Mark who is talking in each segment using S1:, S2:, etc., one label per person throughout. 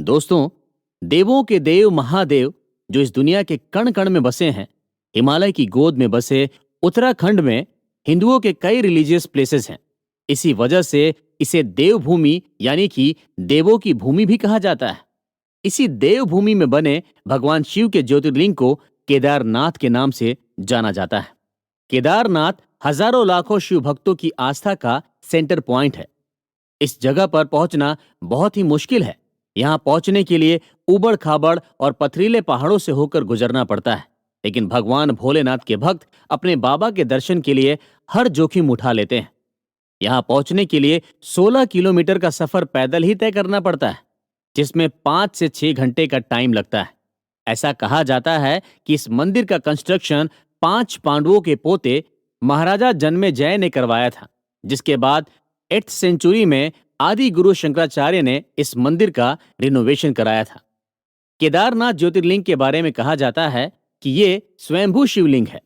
S1: दोस्तों, देवों के देव महादेव जो इस दुनिया के कण कण में बसे हैं, हिमालय की गोद में बसे उत्तराखंड में हिंदुओं के कई रिलीजियस प्लेसेस हैं। इसी वजह से इसे देवभूमि यानी कि देवों की भूमि भी कहा जाता है। इसी देवभूमि में बने भगवान शिव के ज्योतिर्लिंग को केदारनाथ के नाम से जाना जाता है। केदारनाथ हजारों लाखों शिव भक्तों की आस्था का सेंटर पॉइंट है। इस जगह पर पहुंचना बहुत ही मुश्किल है। यहाँ पहुंचने के लिए उबड़ खाबड़ और पथरीले पहाड़ों से होकर गुजरना पड़ता है, लेकिन भगवान भोलेनाथ के भक्त अपने बाबा के दर्शन के लिए हर जोखिम उठा लेते हैं। यहाँ पहुंचने के लिए 16 किलोमीटर का सफर पैदल ही तय करना पड़ता है, जिसमें 5 से 6 घंटे का टाइम लगता है। ऐसा कहा जाता है कि इस मंदिर का कंस्ट्रक्शन 5 पांडवों के पोते महाराजा जन्मेजय ने करवाया था, जिसके बाद 8th सेंचुरी में आदि गुरु शंकराचार्य ने इस मंदिर का रिनोवेशन कराया था। केदारनाथ ज्योतिर्लिंग के बारे में कहा जाता है कि ये स्वयंभू शिवलिंग है।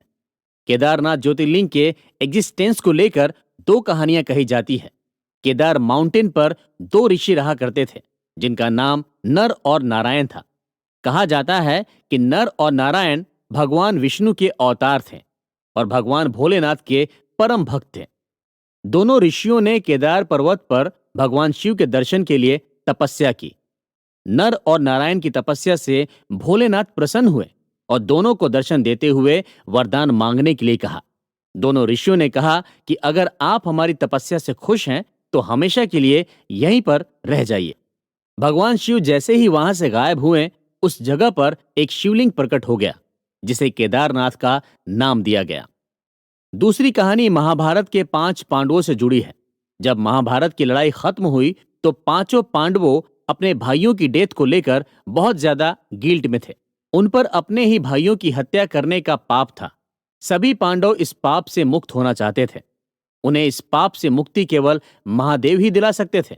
S1: केदारनाथ ज्योतिर्लिंग के एग्जिस्टेंस को लेकर 2 कहानियां कही जाती है। केदार माउंटेन पर 2 ऋषि रहा करते थे, जिनका नाम नर और नारायण था। कहा जाता है कि नर और नारायण भगवान विष्णु के अवतार थे और भगवान भोलेनाथ के परम भक्त थे। दोनों ऋषियों ने केदार पर्वत पर भगवान शिव के दर्शन के लिए तपस्या की। नर और नारायण की तपस्या से भोलेनाथ प्रसन्न हुए और दोनों को दर्शन देते हुए वरदान मांगने के लिए कहा। दोनों ऋषियों ने कहा कि अगर आप हमारी तपस्या से खुश हैं तो हमेशा के लिए यहीं पर रह जाइए। भगवान शिव जैसे ही वहां से गायब हुए, उस जगह पर एक शिवलिंग प्रकट हो गया, जिसे केदारनाथ का नाम दिया गया। दूसरी कहानी महाभारत के 5 पांडवों से जुड़ी है। जब महाभारत की लड़ाई खत्म हुई तो पांचों पांडवों अपने भाइयों की डेथ को लेकर बहुत ज्यादा गिल्ट में थे। उन पर अपने ही भाइयों की हत्या करने का पाप था। सभी पांडव इस पाप से मुक्त होना चाहते थे। उन्हें इस पाप से मुक्ति केवल महादेव ही दिला सकते थे।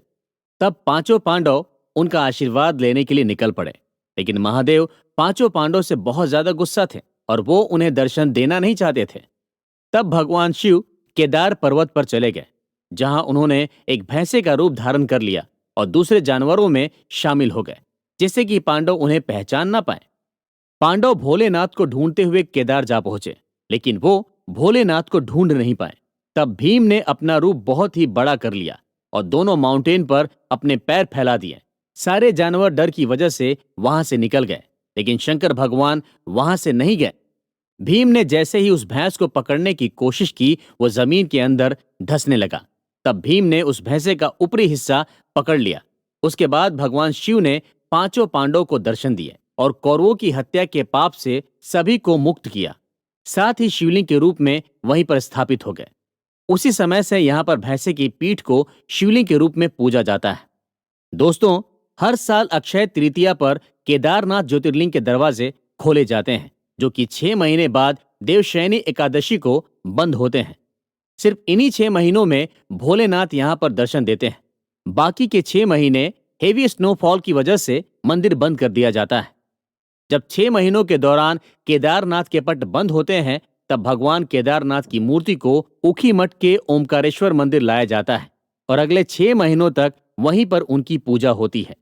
S1: तब पांचों पांडव उनका आशीर्वाद लेने के लिए निकल पड़े, लेकिन महादेव पांचों पांडव से बहुत ज्यादा गुस्सा थे और वो उन्हें दर्शन देना नहीं चाहते थे। तब भगवान शिव केदार पर्वत पर चले गए, जहां उन्होंने एक भैंसे का रूप धारण कर लिया और दूसरे जानवरों में शामिल हो गए, जिससे कि पांडव उन्हें पहचान ना पाए। पांडव भोलेनाथ को ढूंढते हुए केदार जा पहुंचे, लेकिन वो भोलेनाथ को ढूंढ नहीं पाए। तब भीम ने अपना रूप बहुत ही बड़ा कर लिया और दोनों माउंटेन पर अपने पैर फैला दिए। सारे जानवर डर की वजह से वहां से निकल गए, लेकिन शंकर भगवान वहां से नहीं गए। भीम ने जैसे ही उस भैंस को पकड़ने की कोशिश की, वो जमीन के अंदर धंसने लगा। तब भीम ने उस भैंसे का ऊपरी हिस्सा पकड़ लिया। उसके बाद भगवान शिव ने पांचों पांडवों को दर्शन दिए और कौरवों की हत्या के पाप से सभी को मुक्त किया। साथ ही शिवलिंग के रूप में वहीं पर स्थापित हो गए। उसी समय से यहाँ पर भैंसे की पीठ को शिवलिंग के रूप में पूजा जाता है। दोस्तों, हर साल अक्षय तृतीया पर केदारनाथ ज्योतिर्लिंग के दरवाजे खोले जाते हैं, जो कि 6 महीने बाद देवशयनी एकादशी को बंद होते हैं। सिर्फ इन्हीं 6 महीनों में भोलेनाथ यहाँ पर दर्शन देते हैं। बाकी के 6 महीने हेवी स्नोफॉल की वजह से मंदिर बंद कर दिया जाता है। जब 6 महीनों के दौरान केदारनाथ के पट बंद होते हैं, तब भगवान केदारनाथ की मूर्ति को ऊखीमठ के ओमकारेश्वर मंदिर लाया जाता है और अगले 6 महीनों तक वहीं पर उनकी पूजा होती है।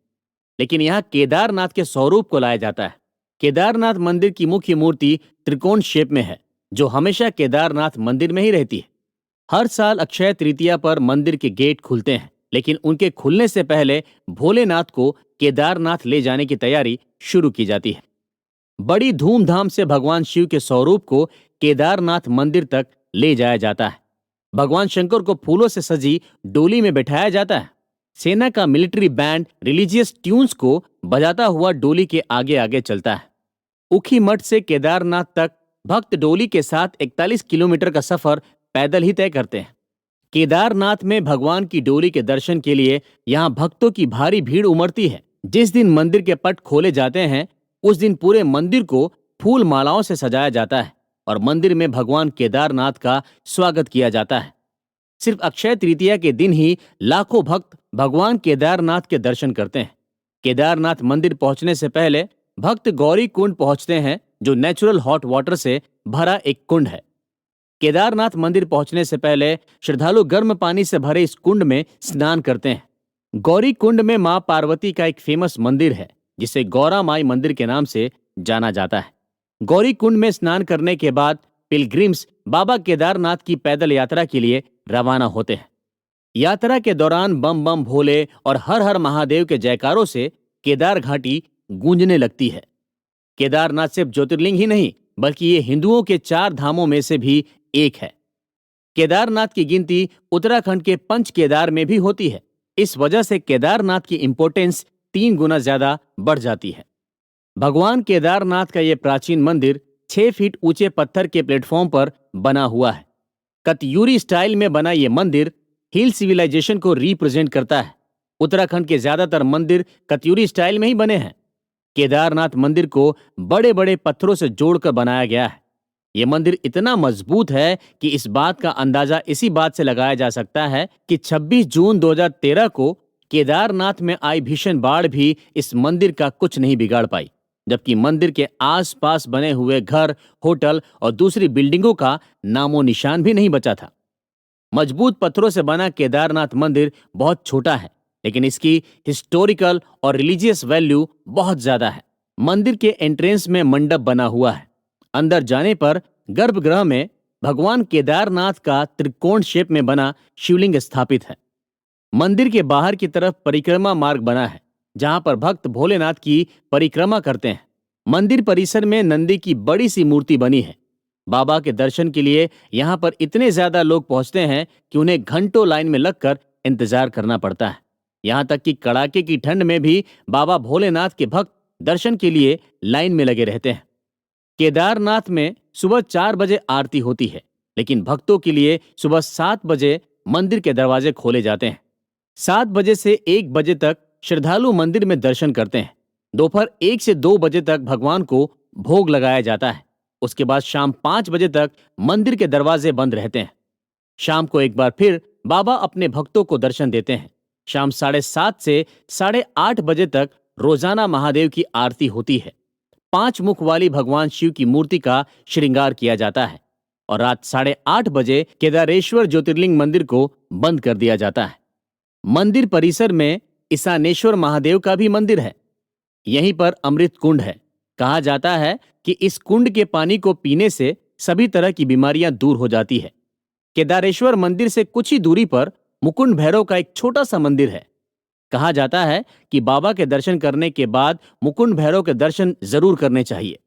S1: लेकिन यहाँ केदारनाथ के स्वरूप को लाया जाता है। केदारनाथ मंदिर की मुख्य मूर्ति त्रिकोण शेप में है, जो हमेशा केदारनाथ मंदिर में ही रहती है। हर साल अक्षय तृतीया पर मंदिर के गेट खुलते हैं, लेकिन उनके खुलने से पहले भोलेनाथ को केदारनाथ ले जाने की तैयारी शुरू की जाती है। बड़ी धूमधाम से भगवान शिव के स्वरूप को केदारनाथ मंदिर तक ले जाया जाता है। भगवान शंकर को फूलों से सजी डोली में बैठाया जाता है। सेना का मिलिट्री बैंड रिलीजियस ट्यून्स को बजाता हुआ डोली के आगे आगे चलता है। ऊखीमठ से केदारनाथ तक भक्त डोली के साथ 41 किलोमीटर का सफर पैदल ही तय करते हैं। केदारनाथ में भगवान की डोली के दर्शन के लिए यहाँ भक्तों की भारी भीड़ उमड़ती है। जिस दिन मंदिर के पट खोले जाते हैं, उस दिन पूरे मंदिर को फूल मालाओं से सजाया जाता है और मंदिर में भगवान केदारनाथ का स्वागत किया जाता है। सिर्फ अक्षय तृतीया के दिन ही लाखों भक्त भगवान केदारनाथ के दर्शन करते हैं। केदारनाथ मंदिर पहुंचने से पहले भक्त गौरी कुंड पहुंचते हैं, जो नेचुरल हॉट वाटर से भरा एक कुंड है। केदारनाथ मंदिर पहुंचने से पहले श्रद्धालु गर्म पानी से भरे इस कुंड में स्नान करते हैं। गौरी कुंड में मां पार्वती का एक फेमस मंदिर है जिसे गौरा माई मंदिर के नाम से जाना जाता है। गौरी कुंड में स्नान करने के बाद पिलग्रिम्स बाबा केदारनाथ की पैदल यात्रा के लिए रवाना होते हैं। यात्रा के दौरान बम बम भोले और हर हर महादेव के जयकारों से केदार घाटी गूंजने लगती है। केदारनाथ सिर्फ ज्योतिर्लिंग ही नहीं बल्कि ये हिंदुओं के 4 धामों में से भी एक है। केदारनाथ की गिनती उत्तराखंड के पंच केदार में भी होती है। इस वजह से केदारनाथ की इंपॉर्टेंस 3 गुना ज्यादा बढ़ जाती है। भगवान केदारनाथ का यह प्राचीन मंदिर 6 फीट ऊंचे पत्थर के प्लेटफॉर्म पर बना हुआ है। कत्यूरी स्टाइल में बना यह मंदिर हिल सिविलाइजेशन को रिप्रेजेंट करता है। उत्तराखंड के ज्यादातर मंदिर कत्यूरी स्टाइल में ही बने हैं। केदारनाथ मंदिर को बड़े बड़े पत्थरों से जोड़कर बनाया गया है। यह मंदिर इतना मजबूत है कि इस बात का अंदाजा इसी बात से लगाया जा सकता है कि 26 जून 2013 को केदारनाथ में आई भीषण बाढ़ भी इस मंदिर का कुछ नहीं बिगाड़ पाई, जबकि मंदिर के आसपास बने हुए घर, होटल और दूसरी बिल्डिंगों का नामो निशान भी नहीं बचा था। मजबूत पत्थरों से बना केदारनाथ मंदिर बहुत छोटा है, लेकिन इसकी हिस्टोरिकल और रिलीजियस वैल्यू बहुत ज्यादा है। मंदिर के एंट्रेंस में मंडप बना हुआ है। अंदर जाने पर गर्भगृह में भगवान केदारनाथ का त्रिकोण शेप में बना शिवलिंग स्थापित है। मंदिर के बाहर की तरफ परिक्रमा मार्ग बना है, जहां पर भक्त भोलेनाथ की परिक्रमा करते हैं। मंदिर परिसर में नंदी की बड़ी सी मूर्ति बनी है। बाबा के दर्शन के लिए यहां पर इतने ज्यादा लोग पहुंचते हैं कि उन्हें घंटों लाइन में लगकर इंतजार करना पड़ता है। यहां तक कि कड़ाके की ठंड में भी बाबा भोलेनाथ के भक्त दर्शन के लिए लाइन में लगे रहते हैं। केदारनाथ में सुबह 4 बजे आरती होती है, लेकिन भक्तों के लिए सुबह 7 बजे मंदिर के दरवाजे खोले जाते हैं। 7 बजे से 1 बजे तक श्रद्धालु मंदिर में दर्शन करते हैं। दोपहर 1 से 2 बजे तक भगवान को भोग लगाया जाता है। उसके बाद शाम 5 बजे तक मंदिर के दरवाजे बंद रहते हैं। शाम को एक बार फिर बाबा अपने भक्तों को दर्शन देते हैं। शाम 7:30 से 8:30 बजे तक रोजाना महादेव की आरती होती है। 5 मुख वाली भगवान शिव की मूर्ति का श्रृंगार किया जाता है और रात 8:30 बजे केदारेश्वर ज्योतिर्लिंग मंदिर को बंद कर दिया जाता है। मंदिर परिसर में ईशानेश्वर महादेव का भी मंदिर है। यहीं पर अमृत कुंड है। कहा जाता है कि इस कुंड के पानी को पीने से सभी तरह की बीमारियां दूर हो जाती है। केदारेश्वर मंदिर से कुछ ही दूरी पर मुकुंड भैरव का एक छोटा सा मंदिर है। कहा जाता है कि बाबा के दर्शन करने के बाद मुकुंड भैरव के दर्शन जरूर करने चाहिए।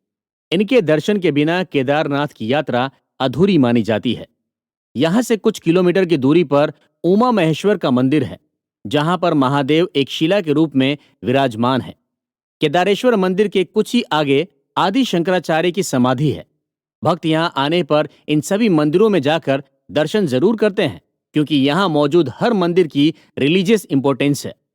S1: इनके दर्शन के बिना केदारनाथ की यात्रा अधूरी मानी जाती है। यहां से कुछ किलोमीटर की दूरी पर उमा महेश्वर का मंदिर है, जहां पर महादेव एक शिला के रूप में विराजमान है। केदारेश्वर मंदिर के कुछ ही आगे आदि शंकराचार्य की समाधि है। भक्त यहां आने पर इन सभी मंदिरों में जाकर दर्शन जरूर करते हैं, क्योंकि यहां मौजूद हर मंदिर की रिलीजियस इंपॉर्टेंस है।